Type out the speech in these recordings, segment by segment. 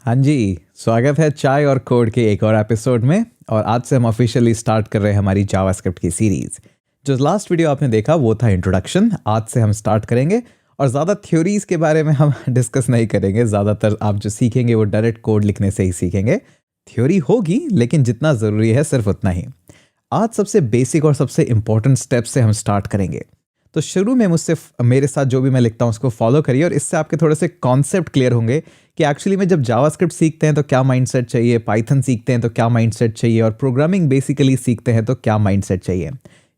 हाँ जी, स्वागत है चाय और कोड के एक और एपिसोड में। और आज से हम ऑफिशियली स्टार्ट कर रहे हैं हमारी जावास्क्रिप्ट की सीरीज। जो लास्ट वीडियो आपने देखा वो था इंट्रोडक्शन। आज से हम स्टार्ट करेंगे और ज़्यादा थ्योरीज के बारे में हम डिस्कस नहीं करेंगे। ज़्यादातर आप जो सीखेंगे वो डायरेक्ट कोड लिखने से ही सीखेंगे। थ्योरी होगी लेकिन जितना ज़रूरी है सिर्फ उतना ही। आज सबसे बेसिक और सबसे इंपॉर्टेंट स्टेप से हम स्टार्ट करेंगे। तो शुरू में मुझसे मेरे साथ जो भी मैं लिखता हूँ उसको फॉलो करिए और इससे आपके थोड़े से कॉन्सेप्ट क्लियर होंगे कि एक्चुअली में जब जावास्क्रिप्ट सीखते हैं तो क्या माइंडसेट चाहिए, पाइथन सीखते हैं तो क्या माइंडसेट चाहिए, और प्रोग्रामिंग बेसिकली सीखते हैं तो क्या माइंडसेट चाहिए।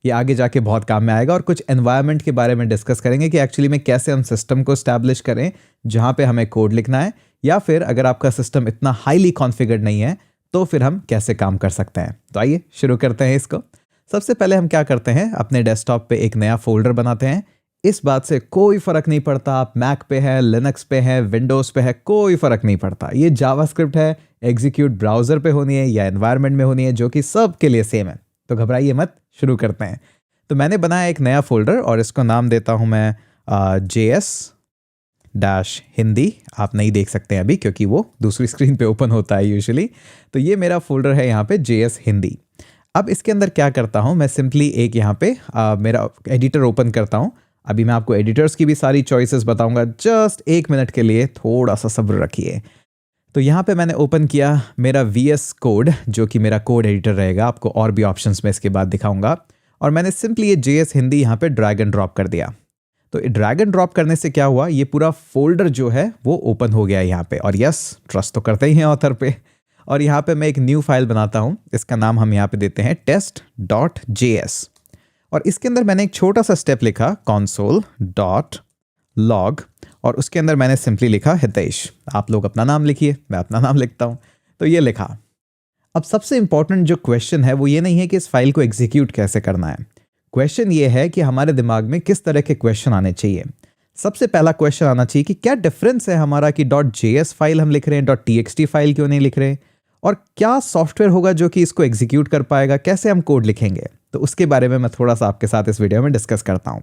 ये आगे जाके बहुत काम में आएगा। और कुछ एनवायरनमेंट के बारे में डिस्कस करेंगे कि एक्चुअली में कैसे हम सिस्टम को स्टैब्लिश करें जहाँ पे हमें कोड लिखना है, या फिर अगर आपका सिस्टम इतना हाईली कॉन्फ़िगर्ड नहीं है तो फिर हम कैसे काम कर सकते हैं। तो आइए शुरू करते हैं इसको। सबसे पहले हम क्या करते हैं, अपने डेस्कटॉप पे एक नया फोल्डर बनाते हैं। इस बात से कोई फर्क नहीं पड़ता आप मैक पे है, लिनक्स पे है, विंडोज़ पे है, कोई फर्क नहीं पड़ता। ये जावास्क्रिप्ट है, एग्जीक्यूट ब्राउज़र पे होनी है या एनवायरनमेंट में होनी है, जो कि सब के लिए सेम है। तो घबराइए मत, शुरू करते हैं। तो मैंने बनाया एक नया फोल्डर और इसको नाम देता हूँ मैं JS-हिंदी। आप नहीं देख सकते हैं अभी क्योंकि वो दूसरी स्क्रीन पे ओपन होता है यूजुअली। तो ये मेरा फोल्डर है यहाँ पे JS हिंदी। अब इसके अंदर क्या करता हूँ मैं, सिंपली एक यहाँ पे मेरा एडिटर ओपन करता हूँ। अभी मैं आपको एडिटर्स की भी सारी चॉइसेस बताऊंगा, जस्ट 1 मिनट के लिए थोड़ा सा सब्र रखिए। तो यहाँ पे मैंने ओपन किया मेरा VS कोड, जो कि मेरा कोड एडिटर रहेगा। आपको और भी ऑप्शंस में इसके बाद दिखाऊंगा। और मैंने सिंपली ये JS हिंदी यहाँ पे ड्रैग एंड ड्रॉप कर दिया। तो ड्रैग एंड ड्रॉप करने से क्या हुआ, ये पूरा फोल्डर जो है वो ओपन हो गया यहाँ पे। और यस, ट्रस्ट तो करते ही हैं ऑथर पे। और यहाँ पे मैं एक न्यू फाइल बनाता हूँ। इसका नाम हम यहाँ पे देते हैं test.js। और इसके अंदर मैंने एक छोटा सा स्टेप लिखा console.log, और उसके अंदर मैंने सिंपली लिखा हितेश। आप लोग अपना नाम लिखिए, मैं अपना नाम लिखता हूँ। तो ये लिखा। अब सबसे इंपॉर्टेंट जो क्वेश्चन है वो ये नहीं है कि इस फाइल को एग्जीक्यूट कैसे करना है। क्वेश्चन ये है कि हमारे दिमाग में किस तरह के क्वेश्चन आने चाहिए। सबसे पहला क्वेश्चन आना चाहिए कि क्या डिफरेंस है हमारा कि .js फाइल हम लिख रहे हैं, .txt फाइल क्यों नहीं लिख रहे, और क्या सॉफ्टवेयर होगा जो कि इसको एग्जीक्यूट कर पाएगा, कैसे हम कोड लिखेंगे। तो उसके बारे में मैं थोड़ा सा आपके साथ इस वीडियो में डिस्कस करता हूँ।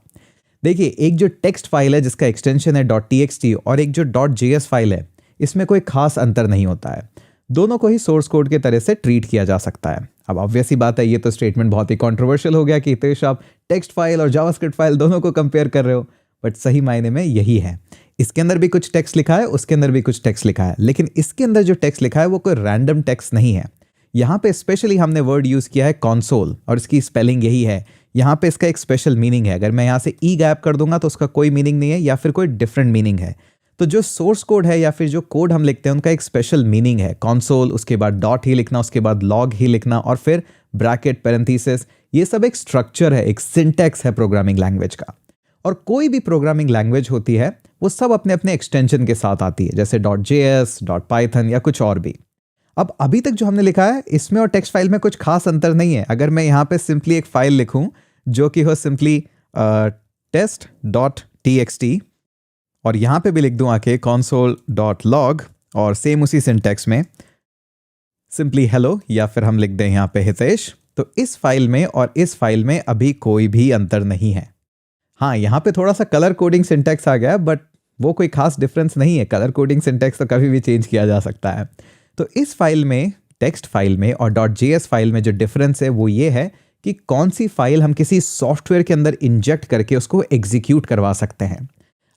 देखिए, एक जो टेक्स्ट फाइल है जिसका एक्सटेंशन है .txt और एक जो .js फाइल है, इसमें कोई खास अंतर नहीं होता है। दोनों को ही सोर्स कोड के तरह से ट्रीट किया जा सकता है। अब ऑब्वियस सी बात है, ये तो स्टेटमेंट बहुत ही कॉन्ट्रोवर्शियल हो गया कि हितेश आप टेक्स्ट फाइल और जावास्क्रिप्ट फाइल दोनों को कंपेयर कर रहे हो, बट सही मायने में यही है। इसके अंदर भी कुछ टेक्स्ट लिखा है, उसके अंदर भी कुछ टेक्स्ट लिखा है, लेकिन इसके अंदर जो टेक्स्ट लिखा है वो कोई रैंडम टेक्स्ट नहीं है। यहाँ पे स्पेशली हमने वर्ड यूज़ किया है कंसोल, और इसकी स्पेलिंग यही है। यहाँ पे इसका एक स्पेशल मीनिंग है। अगर मैं यहाँ से ई गैप कर दूंगा तो उसका कोई मीनिंग नहीं है, या फिर कोई डिफरेंट मीनिंग है। तो जो सोर्स कोड है या फिर जो कोड हम लिखते हैं उनका एक स्पेशल मीनिंग है। कंसोल, उसके बाद डॉट ही लिखना, उसके बाद लॉग ही लिखना, और फिर ब्रैकेट, पैरेंथेसिस, ये सब एक स्ट्रक्चर है, एक सिंटैक्स है प्रोग्रामिंग लैंग्वेज का। और कोई भी प्रोग्रामिंग लैंग्वेज होती है वो सब अपने अपने एक्सटेंशन के साथ आती है, जैसे .js, .python या कुछ और भी। अब अभी तक जो हमने लिखा है इसमें और टेक्स्ट फाइल में कुछ खास अंतर नहीं है। अगर मैं यहाँ पे सिंपली एक फाइल लिखूं जो कि हो सिंपली test.txt, और यहाँ पे भी लिख दूं आके console.log, और सेम उसी सिंटैक्स में सिंपली हेलो, या फिर हम लिख दें यहाँ पे हितेश, तो इस फाइल में और इस फाइल में अभी कोई भी अंतर नहीं है। हाँ, यहाँ पे थोड़ा सा कलर कोडिंग सिंटैक्स आ गया, बट वो कोई खास डिफरेंस नहीं है। कलर कोडिंग सिंटैक्स तो कभी भी चेंज किया जा सकता है। तो इस फाइल में, टेक्स्ट फाइल में और .js फाइल में जो डिफरेंस है वो ये है कि कौन सी फाइल हम किसी सॉफ्टवेयर के अंदर इंजेक्ट करके उसको एग्जीक्यूट करवा सकते हैं।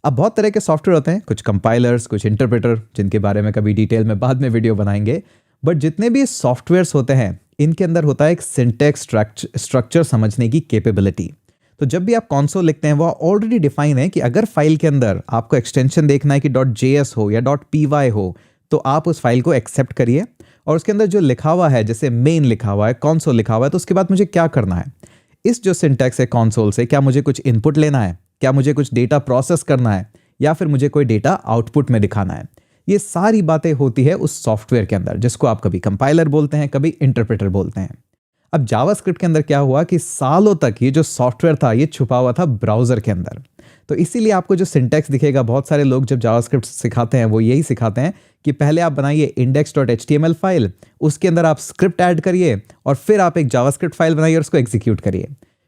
अब बहुत तरह के सॉफ्टवेयर होते हैं, कुछ कंपाइलर्स, कुछ इंटरप्रेटर, जिनके बारे में कभी डिटेल में बाद में वीडियो बनाएंगे। बट जितने भी सॉफ्टवेयर्स होते हैं इनके अंदर होता है एक सिंटैक्स स्ट्रक्चर समझने की कैपेबिलिटी। तो जब भी आप कंसोल लिखते हैं वो ऑलरेडी डिफाइन है कि अगर फाइल के अंदर आपको एक्सटेंशन देखना है कि .js हो या .py हो, तो आप उस फाइल को एक्सेप्ट करिए, और उसके अंदर जो लिखा हुआ है, जैसे मेन लिखा हुआ है, कंसोल लिखा हुआ है, तो उसके बाद मुझे क्या करना है, इस जो सिंटैक्स है कंसोल से, क्या मुझे कुछ इनपुट लेना है, क्या मुझे कुछ डेटा प्रोसेस करना है, या फिर मुझे कोई डेटा आउटपुट में दिखाना है। ये सारी बातें होती है उस सॉफ्टवेयर के अंदर, जिसको आप कभी कंपाइलर बोलते हैं, कभी इंटरप्रेटर बोलते हैं। अब जावास्क्रिप्ट के अंदर क्या हुआ कि सालों तक ये जो सॉफ्टवेयर था ये छुपा हुआ था ब्राउजर के अंदर। तो इसीलिए आपको जो सिंटैक्स दिखेगा, बहुत सारे लोग जब जावास्क्रिप्ट सिखाते हैं वो यही सिखाते हैं कि पहले आप बनाइए index.html फाइल, उसके अंदर आप स्क्रिप्ट ऐड करिए, और फिर आप एक जावास्क्रिप्ट फाइल बनाइए और उसको एग्जीक्यूट करिए।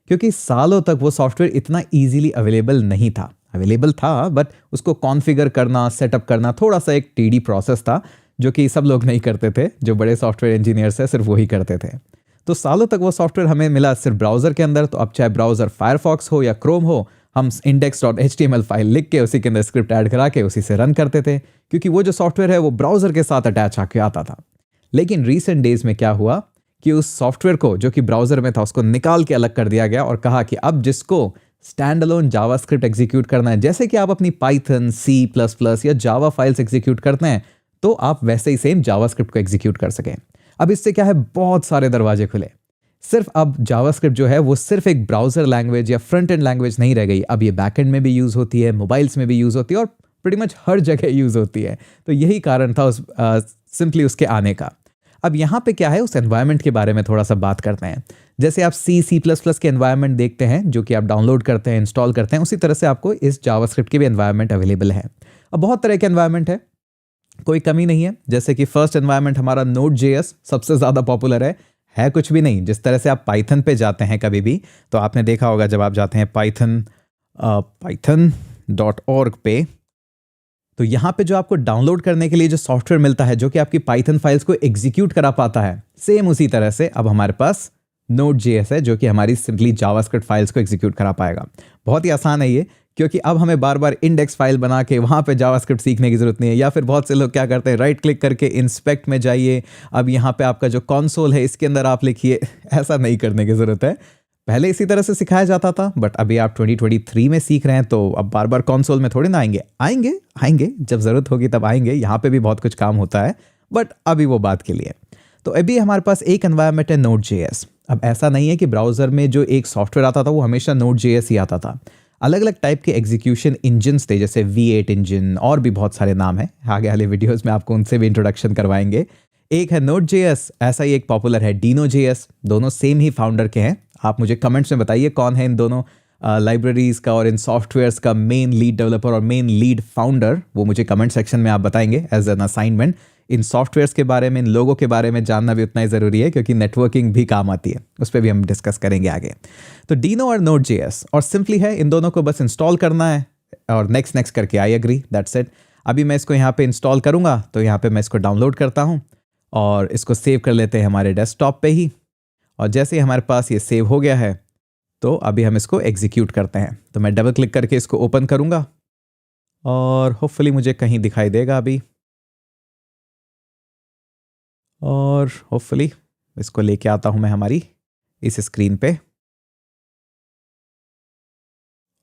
क्योंकि सालों तक वो सॉफ्टवेयर इतना ईजिली अवेलेबल नहीं था। अवेलेबल था बट उसको कॉन्फ़िगर करना, सेटअप करना थोड़ा सा एक टीडी प्रोसेस था, जो कि सब लोग नहीं करते थे, जो बड़े सॉफ्टवेयर इंजीनियर्स हैं सिर्फ वही करते थे। तो सालों तक वो सॉफ्टवेयर हमें मिला सिर्फ ब्राउज़र के अंदर। तो अब चाहे ब्राउज़र फायरफॉक्स हो या क्रोम हो, हम index.html फाइल लिख के उसी के अंदर स्क्रिप्ट ऐड करा के उसी से रन करते थे, क्योंकि वो जो सॉफ्टवेयर है वो ब्राउज़र के साथ अटैच आके आता था। लेकिन रीसेंट डेज में क्या हुआ कि उस सॉफ्टवेयर को जो कि ब्राउज़र में था उसको निकाल के अलग कर दिया गया और कहा कि अब जिसको स्टैंड अलोन जावास्क्रिप्ट एग्जीक्यूट करना है, जैसे कि आप अपनी पाइथन, C++ या जावा फाइल्स एग्जीक्यूट करते हैं, तो आप वैसे ही सेम जावास्क्रिप्ट को एग्जीक्यूट कर सकें। अब इससे क्या है, बहुत सारे दरवाजे खुले। सिर्फ अब जावास्क्रिप्ट जो है वो सिर्फ एक ब्राउज़र लैंग्वेज या फ्रंट एंड लैंग्वेज नहीं रह गई, अब ये बैकएंड में भी यूज़ होती है, मोबाइल्स में भी यूज़ होती है और प्रीटी मच हर जगह यूज़ होती है। तो यही कारण था सिंपली उसके आने का। अब यहाँ पे क्या है, उस एनवायरनमेंट के बारे में थोड़ा सा बात करते हैं। जैसे आप C++ के एनवायरनमेंट देखते हैं जो कि आप डाउनलोड करते हैं, इंस्टॉल करते हैं, उसी तरह से आपको इस जावास्क्रिप्ट के भी एनवायरनमेंट अवेलेबल है। अब बहुत तरह के एनवायरनमेंट है, कोई कमी नहीं है। जैसे कि फर्स्ट एनवायरनमेंट हमारा Node.js सबसे ज़्यादा पॉपुलर है कुछ भी नहीं। जिस तरह से आप पाइथन पे जाते हैं कभी भी, तो आपने देखा होगा जब आप जाते हैं python.org पे, तो यहाँ पे जो आपको डाउनलोड करने के लिए जो सॉफ्टवेयर मिलता है जो कि आपकी पाइथन फाइल्स को एग्जीक्यूट करा पाता है, सेम उसी तरह से अब हमारे पास Node.js है जो कि हमारी सिंपली जावास्क्रिप्ट फाइल्स को एग्जीक्यूट करा पाएगा। बहुत ही आसान है ये, क्योंकि अब हमें बार बार इंडेक्स फाइल बना के वहाँ पे जावास्क्रिप्ट सीखने की ज़रूरत नहीं है। या फिर बहुत से लोग क्या करते हैं, राइट क्लिक करके इंस्पेक्ट में जाइए, अब यहाँ पे आपका जो कंसोल है इसके अंदर आप लिखिए। ऐसा नहीं करने की ज़रूरत है। पहले इसी तरह से सिखाया जाता था, बट अभी आप 2023 में सीख रहे हैं, तो अब बार बार कंसोल में थोड़ी ना आएंगे जब ज़रूरत होगी तब आएंगे। यहाँ पे भी बहुत कुछ काम होता है, बट अभी वो बात के लिए। तो अभी हमारे पास एक एनवायरनमेंट है Node.js। अब ऐसा नहीं है कि ब्राउज़र में जो एक सॉफ्टवेयर आता था वो हमेशा Node.js ही आता था। अलग अलग टाइप के एग्जीक्यूशन इंजन्स थे, जैसे V8 इंजन और भी बहुत सारे नाम हैं। आगे वाले वीडियोस में आपको उनसे भी इंट्रोडक्शन करवाएंगे। एक है Node.js, ऐसा ही एक पॉपुलर है Dino.js। दोनों सेम ही फाउंडर के हैं। आप मुझे कमेंट्स में बताइए कौन है इन दोनों लाइब्रेरीज का और इन सॉफ्टवेयर्स का मेन लीड डेवलपर और मेन लीड फाउंडर। वो मुझे कमेंट सेक्शन में आप बताएंगे एज एन असाइनमेंट। इन सॉफ्टवेयर्स के बारे में, इन लोगों के बारे में जानना भी उतना ही ज़रूरी है, क्योंकि नेटवर्किंग भी काम आती है, उस पर भी हम डिस्कस करेंगे आगे। तो Dino और Node.js, और सिंपली है इन दोनों को बस इंस्टॉल करना है और नेक्स्ट करके आई एग्री, दैट्स इट। अभी मैं इसको यहाँ पे इंस्टॉल करूँगा, तो यहाँ पे मैं इसको डाउनलोड करता हूँ और इसको सेव कर लेते हैं हमारे डेस्कटॉप पे ही। और जैसे ही हमारे पास ये सेव हो गया है, तो अभी हम इसको एग्जीक्यूट करते हैं। तो मैं डबल क्लिक करके इसको ओपन करूँगा और होपफुली मुझे कहीं दिखाई देगा अभी, और होपफुली इसको लेके आता हूं मैं हमारी इस स्क्रीन पे,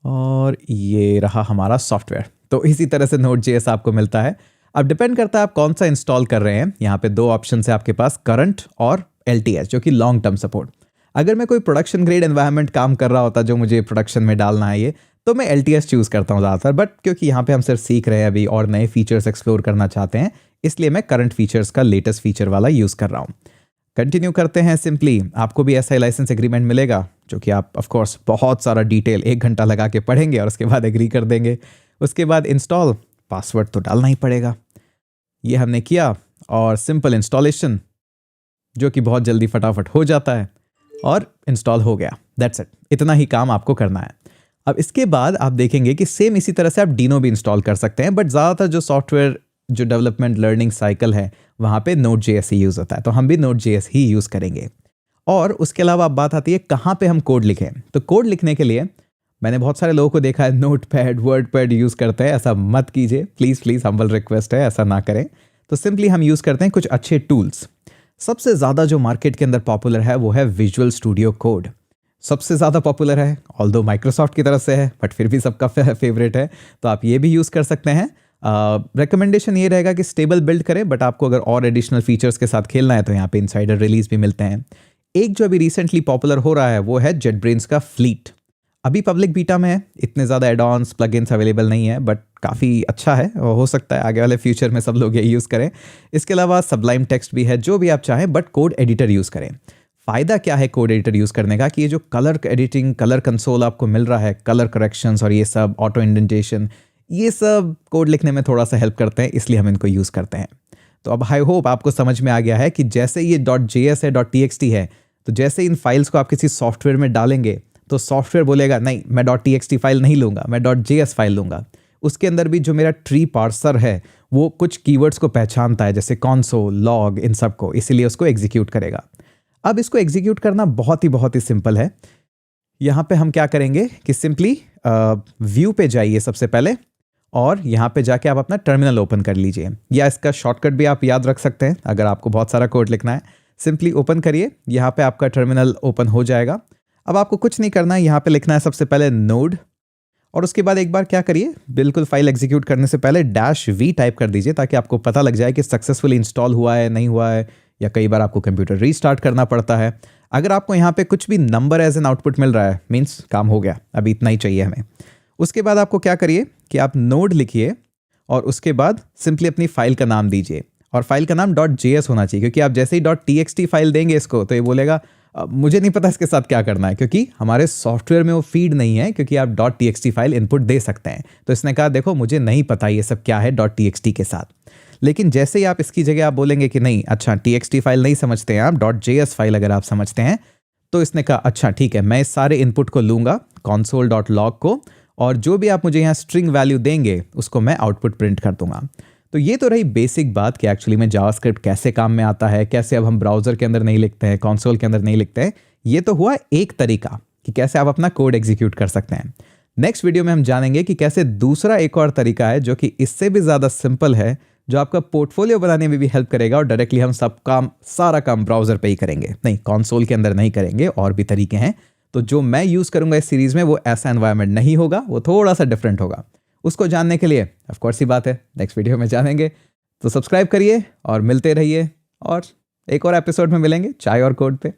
और ये रहा हमारा सॉफ्टवेयर। तो इसी तरह से Node.js आपको मिलता है। अब डिपेंड करता है आप कौन सा इंस्टॉल कर रहे हैं। यहाँ पे दो ऑप्शन है आपके पास, करंट और LTS, जो कि लॉन्ग टर्म सपोर्ट। अगर मैं कोई प्रोडक्शन ग्रेड एनवायरनमेंट काम कर रहा होता जो मुझे प्रोडक्शन में डालना है ये, तो मैं LTS चूज़ करता हूँ ज़्यादातर। बट क्योंकि यहाँ पे हम सिर्फ सीख रहे हैं अभी और नए फीचर्स एक्सप्लोर करना चाहते हैं, इसलिए मैं करंट फीचर्स का लेटेस्ट फीचर वाला यूज़ कर रहा हूँ। कंटिन्यू करते हैं। सिंपली आपको भी ऐसा लाइसेंस एग्रीमेंट मिलेगा, जो कि आप ऑफ कोर्स बहुत सारा डिटेल 1 घंटा लगा के पढ़ेंगे और उसके बाद एग्री कर देंगे। उसके बाद इंस्टॉल, पासवर्ड तो डालना ही पड़ेगा। ये हमने किया और सिंपल इंस्टॉलेशन, जो कि बहुत जल्दी फटाफट हो जाता है और इंस्टॉल हो गया। दैट्स इट, इतना ही काम आपको करना है। अब इसके बाद आप देखेंगे कि सेम इसी तरह से आप Dino भी इंस्टॉल कर सकते हैं, बट ज़्यादातर जो सॉफ्टवेयर जो डेवलपमेंट लर्निंग साइकिल है वहाँ पे Node.js ही यूज़ होता है, तो हम भी Node.js ही यूज़ करेंगे। और उसके अलावा अब बात आती है कहाँ पे हम कोड लिखें। तो कोड लिखने के लिए मैंने बहुत सारे लोगों को देखा है नोटपैड, वर्डपैड यूज़ करते हैं। ऐसा मत कीजिए, प्लीज़ हम्बल रिक्वेस्ट है, ऐसा ना करें। तो सिंपली हम यूज़ करते हैं कुछ अच्छे टूल्स। सबसे ज़्यादा जो मार्केट के अंदर पॉपुलर है वो है विजुअल स्टूडियो कोड। सबसे ज़्यादा पॉपुलर है, ऑल्दो माइक्रोसॉफ्ट की तरफ से है, बट फिर भी सबका फेवरेट है, तो आप ये भी यूज़ कर सकते हैं। रिकमेंडेशन ये रहेगा कि स्टेबल बिल्ड करें, बट आपको अगर और एडिशनल फीचर्स के साथ खेलना है तो यहाँ पे इनसाइडर रिलीज भी मिलते हैं। एक जो अभी रिसेंटली पॉपुलर हो रहा है वो है JetBrains का फ्लीट। अभी पब्लिक बीटा में है, इतने ज़्यादा एडॉन्स प्लगइन्स अवेलेबल नहीं है, बट काफ़ी अच्छा है और हो सकता है आगे वाले फ्यूचर में सब लोग ये यूज़ करें। इसके अलावा सबलाइम टेक्स्ट भी है, जो भी आप चाहें, बट कोड एडिटर यूज़ करें। फ़ायदा क्या है कोड एडिटर यूज़ करने का कि ये जो कलर एडिटिंग, कलर कंसोल आपको मिल रहा है, कलर करेक्शंस और ये सब ऑटो इंडेंटेशन, ये सब कोड लिखने में थोड़ा सा हेल्प करते हैं, इसलिए हम इनको यूज़ करते हैं। तो अब आई होप आपको समझ में आ गया है कि जैसे ये .js है, .txt है, तो जैसे इन फाइल्स को आप किसी सॉफ्टवेयर में डालेंगे तो सॉफ्टवेयर बोलेगा नहीं, मैं .txt फाइल नहीं लूँगा, मैं .js फाइल लूँगा। उसके अंदर भी जो मेरा ट्री पार्सर है वो कुछ कीवर्ड्स को पहचानता है, जैसे console, log, इन सब को, इसीलिए उसको एग्जीक्यूट करेगा। अब इसको एग्जीक्यूट करना बहुत ही सिंपल है। यहाँ पे हम क्या करेंगे कि सिंपली व्यू पे जाइए सबसे पहले, और यहाँ पे जाके आप अपना टर्मिनल ओपन कर लीजिए, या इसका शॉर्टकट भी आप याद रख सकते हैं अगर आपको बहुत सारा कोड लिखना है। सिंपली ओपन करिए, यहाँ पे आपका टर्मिनल ओपन हो जाएगा। अब आपको कुछ नहीं करना है, यहाँ पे लिखना है सबसे पहले नोड, और उसके बाद एक बार क्या करिए, बिल्कुल फाइल एग्जीक्यूट करने से पहले -v टाइप कर दीजिए, ताकि आपको पता लग जाए कि सक्सेसफुली इंस्टॉल हुआ है नहीं हुआ है, या कई बार आपको कंप्यूटर रीस्टार्ट करना पड़ता है। अगर आपको यहाँ पे कुछ भी नंबर एज एन आउटपुट मिल रहा है, मीन्स काम हो गया, अभी इतना ही चाहिए हमें। उसके बाद आपको क्या करिए कि आप नोड लिखिए, और उसके बाद सिंपली अपनी फाइल का नाम दीजिए, और फाइल का नाम .js होना चाहिए, क्योंकि आप जैसे ही .txt फाइल देंगे इसको, तो ये बोलेगा मुझे नहीं पता इसके साथ क्या करना है, क्योंकि हमारे सॉफ्टवेयर में वो फीड नहीं है, क्योंकि आप .txt फाइल इनपुट दे सकते हैं। तो इसने कहा देखो मुझे नहीं पता ये सब क्या है .txt के साथ। लेकिन जैसे ही आप इसकी जगह आप बोलेंगे कि नहीं, अच्छा txt फाइल नहीं समझते हैं आप, .js फाइल अगर आप समझते हैं, तो इसने कहा अच्छा ठीक है, मैं इस सारे इनपुट को लूँगा console.log को, और जो भी आप मुझे यहाँ स्ट्रिंग वैल्यू देंगे उसको मैं आउटपुट प्रिंट कर दूंगा। तो ये तो रही बेसिक बात कि एक्चुअली में जावास्क्रिप्ट कैसे काम में आता है, कैसे अब हम ब्राउज़र के अंदर नहीं लिखते हैं, कंसोल के अंदर नहीं लिखते हैं। ये तो हुआ एक तरीका कि कैसे आप अपना कोड एग्जीक्यूट कर सकते हैं। नेक्स्ट वीडियो में हम जानेंगे कि कैसे दूसरा एक और तरीका है जो कि इससे भी ज़्यादा सिंपल है, जो आपका पोर्टफोलियो बनाने में भी हेल्प करेगा, और डायरेक्टली हम सारा काम ब्राउज़र पर ही करेंगे, नहीं कंसोल के अंदर नहीं करेंगे, और भी तरीके हैं। तो जो मैं यूज़ करूंगा इस सीरीज़ में वो ऐसा एनवायरनमेंट नहीं होगा, वो थोड़ा सा डिफरेंट होगा। उसको जानने के लिए ऑफ कोर्स ही बात है, नेक्स्ट वीडियो में जानेंगे। तो सब्सक्राइब करिए और मिलते रहिए, और एक और एपिसोड में मिलेंगे चाय और कोड पे।